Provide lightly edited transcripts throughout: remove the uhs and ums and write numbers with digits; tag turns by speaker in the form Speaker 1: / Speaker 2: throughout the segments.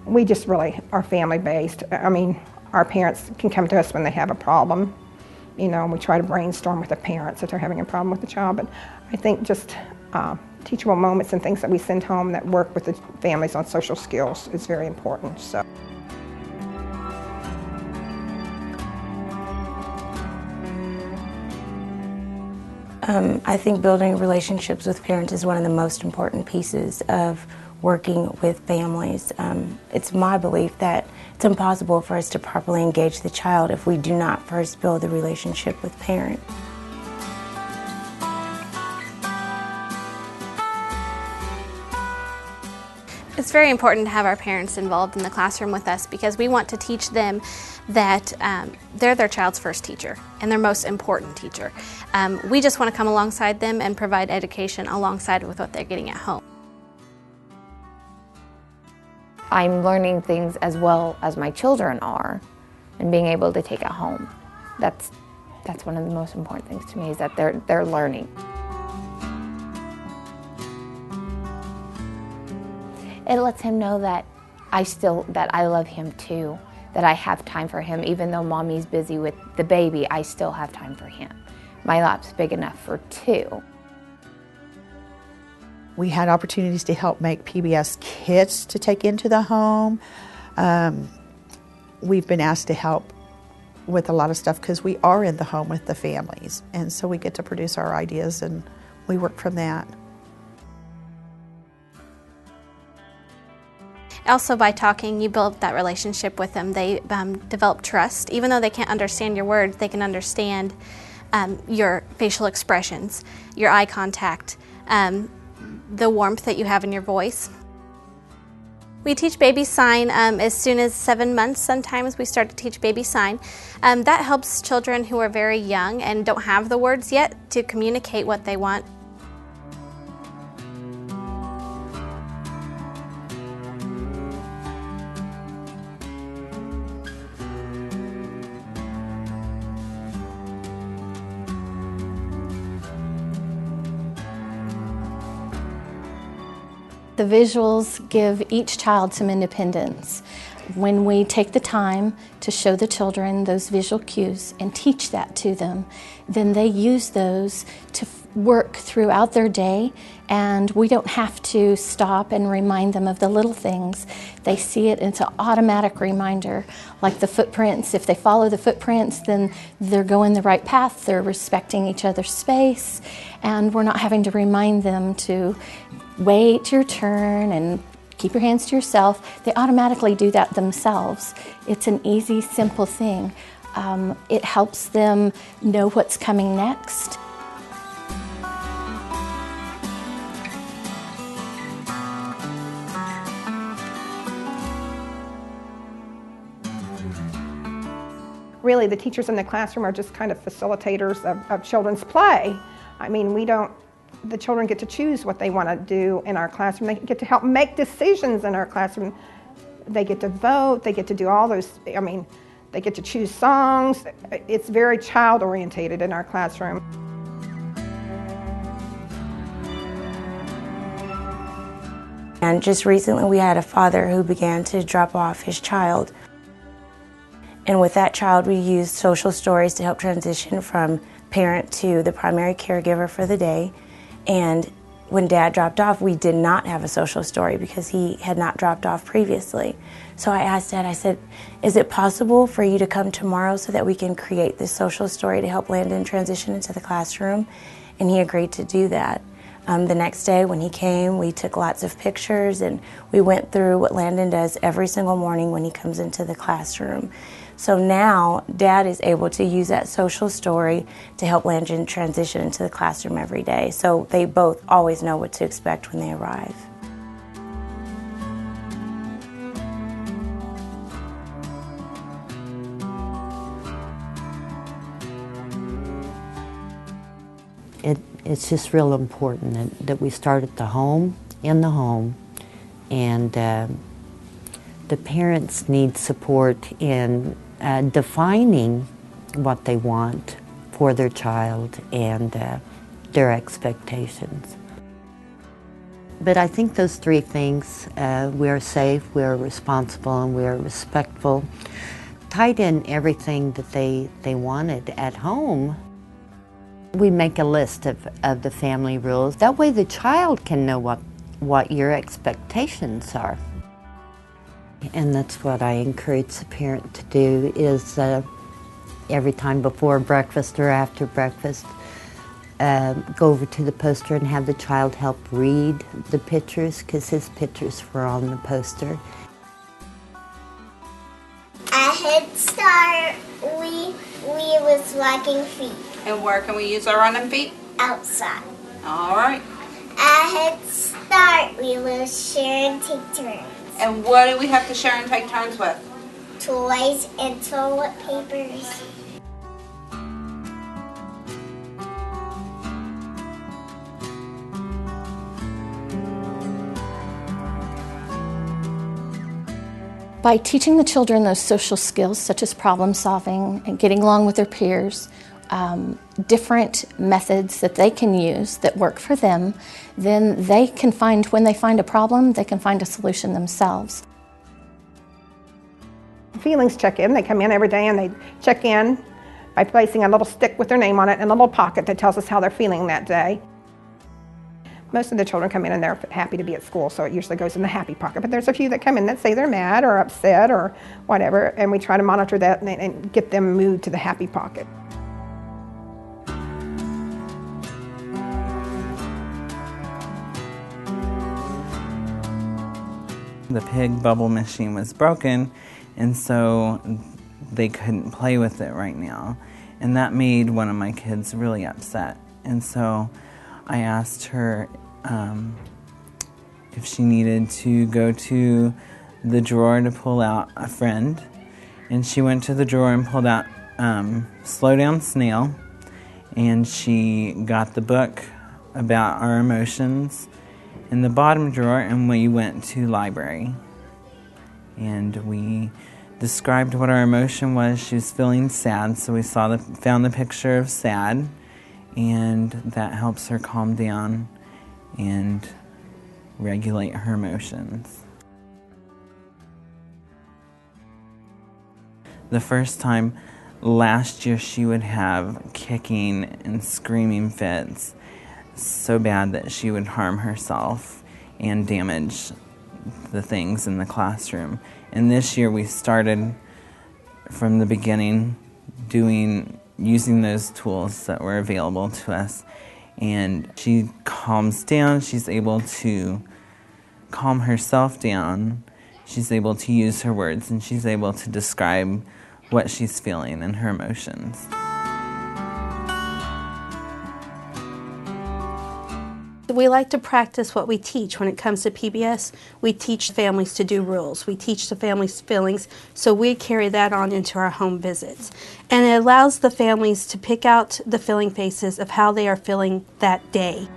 Speaker 1: We just really are family-based. I mean, our parents can come to us when they have a problem. You know, we try to brainstorm with the parents if they're having a problem with the child. But I think just teachable moments and things that we send home that work with the families on social skills is very important. So.
Speaker 2: I think building relationships with parents is one of the most important pieces of working with families. It's my belief that it's impossible for us to properly engage the child if we do not first build the relationship with parents.
Speaker 3: It's very important to have our parents involved in the classroom with us because we want to teach them that they're their child's first teacher and their most important teacher. We just want to come alongside them and provide education alongside with what they're getting at home.
Speaker 4: I'm learning things as well as my children are and being able to take it home. That's one of the most important things to me, is that they're learning. It lets him know that I love him too, that I have time for him. Even though Mommy's busy with the baby, I still have time for him. My lap's big enough for two.
Speaker 5: We had opportunities to help make PBS kits to take into the home. We've been asked to help with a lot of stuff because we are in the home with the families, and so we get to produce our ideas and we work from that.
Speaker 3: Also, by talking, you build that relationship with them. They develop trust. Even though they can't understand your words, they can understand your facial expressions, your eye contact, the warmth that you have in your voice. We teach baby sign as soon as 7 months. Sometimes we start to teach baby sign. That helps children who are very young and don't have the words yet to communicate what they want.
Speaker 6: The visuals give each child some independence. When we take the time to show the children those visual cues and teach that to them, then they use those to work throughout their day, and we don't have to stop and remind them of the little things. They see it, and it's an automatic reminder, like the footprints. If they follow the footprints, then they're going the right path, they're respecting each other's space, and we're not having to remind them to wait your turn and keep your hands to yourself. They automatically do that themselves. It's an easy, simple thing. It helps them know what's coming next.
Speaker 1: Really, the teachers in the classroom are just kind of facilitators of children's play. I mean, the children get to choose what they want to do in our classroom. They get to help make decisions in our classroom. They get to vote, they get to do all those, I mean, they get to choose songs. It's very child-orientated in our classroom.
Speaker 2: And just recently we had a father who began to drop off his child. And with that child, we used social stories to help transition from parent to the primary caregiver for the day. And when Dad dropped off, we did not have a social story because he had not dropped off previously. So I asked Dad, I said, is it possible for you to come tomorrow so that we can create this social story to help Landon transition into the classroom? And he agreed to do that. The next day when he came, we took lots of pictures and we went through what Landon does every single morning when he comes into the classroom. So now Dad is able to use that social story to help Landon transition into the classroom every day. So they both always know what to expect when they arrive.
Speaker 7: It's just real important that we start at the home, in the home, and the parents need support in defining what they want for their child and their expectations. But I think those three things, we are safe, we are responsible, and we are respectful, tied in everything that they wanted at home. We make a list of the family rules. That way the child can know what your expectations are. And that's what I encourage the parent to do is every time before breakfast or after breakfast, go over to the poster and have the child help read the pictures, because his pictures were on the poster.
Speaker 8: At Head Start, we was wagging feet.
Speaker 9: And where can we use our running feet?
Speaker 8: Outside.
Speaker 9: All right.
Speaker 8: At Head Start, we will share and take turns.
Speaker 9: And what do we have to share and take turns with?
Speaker 8: Toys and toilet papers.
Speaker 6: By teaching the children those social skills such as problem solving and getting along with their peers, different methods that they can use that work for them, then they can find, when they find a problem, they can find a solution themselves.
Speaker 1: Feelings check-in, they come in every day and they check in by placing a little stick with their name on it in a little pocket that tells us how they're feeling that day. Most of the children come in and they're happy to be at school, so it usually goes in the happy pocket. But there's a few that come in that say they're mad or upset or whatever, and we try to monitor that and get them moved to the happy pocket.
Speaker 10: The pig bubble machine was broken, and so they couldn't play with it right now. And that made one of my kids really upset. And so I asked her if she needed to go to the drawer to pull out a friend. And she went to the drawer and pulled out Slow Down Snail. And she got the book about our emotions in the bottom drawer, and we went to library. And we described what our emotion was. She was feeling sad, so we found the picture of sad, and that helps her calm down and regulate her emotions. The first time last year, she would have kicking and screaming fits so bad that she would harm herself and damage the things in the classroom. And this year we started from the beginning using those tools that were available to us. And she calms down, she's able to calm herself down, she's able to use her words, and she's able to describe what she's feeling and her emotions.
Speaker 11: We like to practice what we teach when it comes to PBS. We teach families to do rules. We teach the families feelings, so we carry that on into our home visits. And it allows the families to pick out the feeling faces of how they are feeling that day.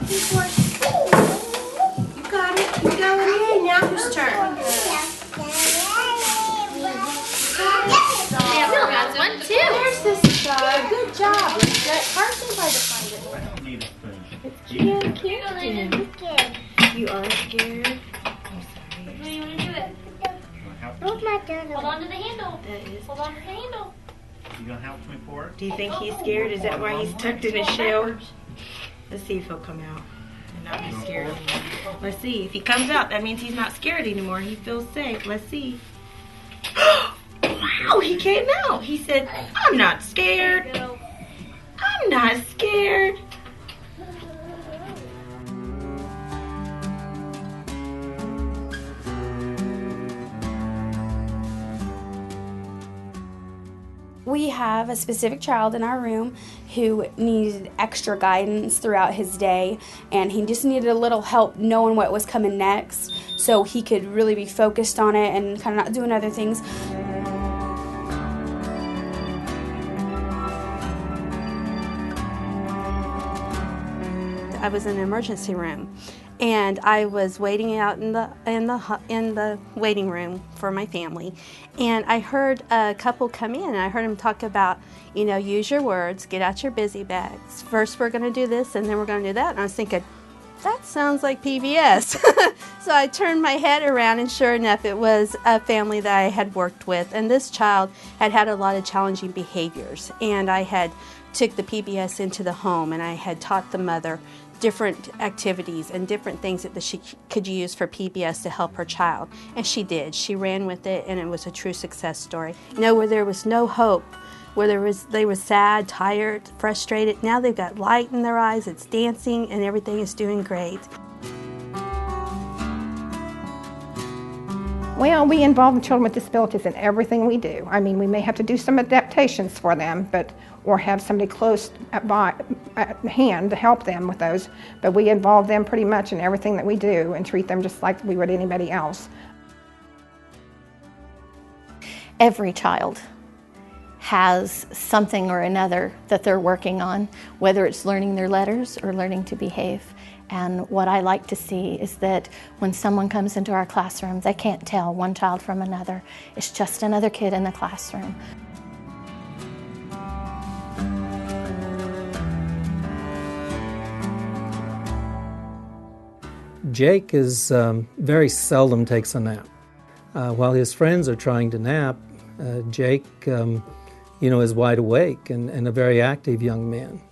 Speaker 9: You got it. You're going in. Now whose turn?
Speaker 3: One, two.
Speaker 9: There's the star. Good job. Let's let Carson try to find it.
Speaker 12: I don't need a spoon.
Speaker 9: It's cute. You are scared? I'm sorry.
Speaker 3: What do you want to do it?
Speaker 8: Hold my turtle.
Speaker 3: Hold on to the handle. Hold on to the handle.
Speaker 12: You gonna help me pour it?
Speaker 9: Do you think he's scared? Is that why he's tucked in his shell? Let's see if he'll come out and not be scared anymore. Let's see. If he comes out, that means he's not scared anymore. He feels safe. Let's see. Wow, he came out. He said, I'm not scared. I'm not scared.
Speaker 13: We have a specific child in our room who needed extra guidance throughout his day, and he just needed a little help knowing what was coming next so he could really be focused on it and kind of not doing other things.
Speaker 11: I was in an emergency room, and I was waiting out in the waiting room for my family, and I heard a couple come in, and I heard them talk about, you know, use your words, get out your busy bags. First we're going to do this, and then we're going to do that. And I was thinking, that sounds like PBS. So I turned my head around, and sure enough, it was a family that I had worked with, and this child had had a lot of challenging behaviors, and I had took the PBS into the home, and I had taught the mother different activities and different things that she could use for PBS to help her child. And she did. She ran with it, and it was a true success story. You know, where there was no hope, where they were sad, tired, frustrated, now they've got light in their eyes, it's dancing, and everything is doing great.
Speaker 1: Well, we involve the children with disabilities in everything we do. I mean, we may have to do some adaptations for them, or have somebody close at hand to help them with those, but we involve them pretty much in everything that we do and treat them just like we would anybody else.
Speaker 6: Every child has something or another that they're working on, whether it's learning their letters or learning to behave. And what I like to see is that when someone comes into our classroom, they can't tell one child from another. It's just another kid in the classroom.
Speaker 14: Jake is very seldom takes a nap. While his friends are trying to nap, Jake is wide awake and a very active young man.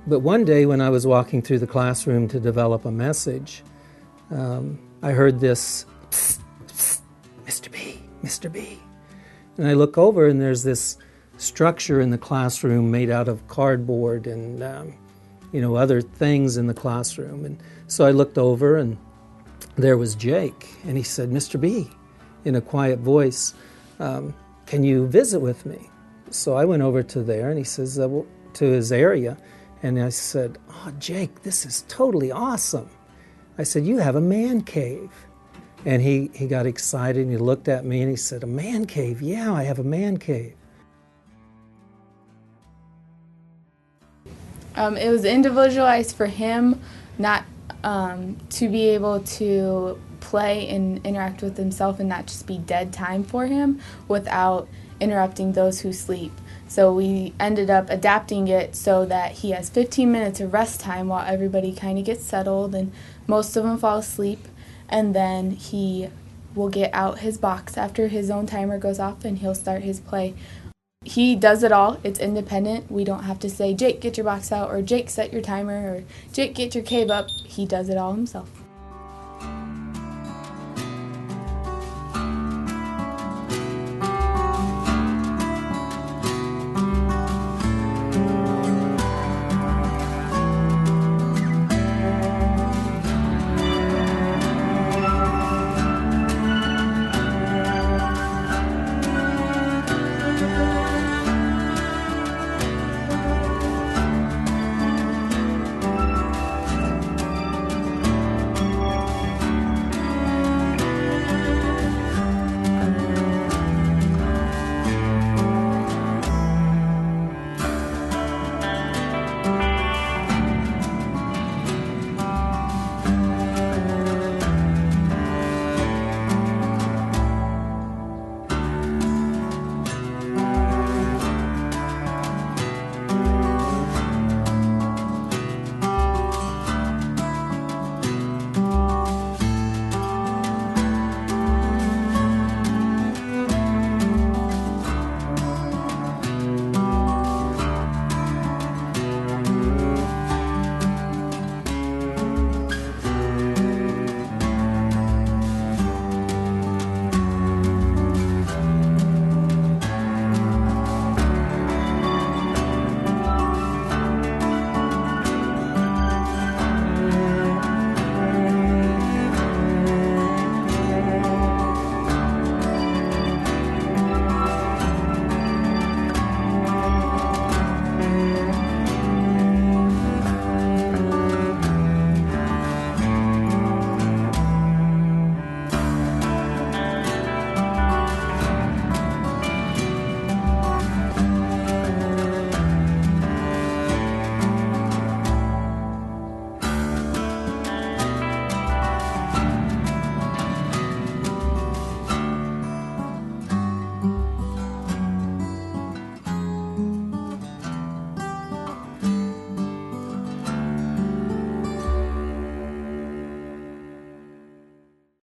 Speaker 14: But one day when I was walking through the classroom to develop a message, I heard this, psst, psst, Mr. B, Mr. B. And I look over and there's this structure in the classroom made out of cardboard and other things in the classroom. And so I looked over and there was Jake. And he said, Mr. B, in a quiet voice, can you visit with me? So I went over to there and he says, to his area. And I said, oh, Jake, this is totally awesome. I said, you have a man cave. And he got excited and he looked at me and he said, a man cave? Yeah, I have a man cave.
Speaker 15: It was individualized for him, not to be able to play and interact with himself and not just be dead time for him without interrupting those who sleep. So we ended up adapting it so that he has 15 minutes of rest time while everybody kind of gets settled and most of them fall asleep, and then he will get out his box after his own timer goes off and he'll start his play. He does it all. It's independent. We don't have to say, Jake, get your box out, or Jake, set your timer, or Jake, get your cave up. He does it all himself.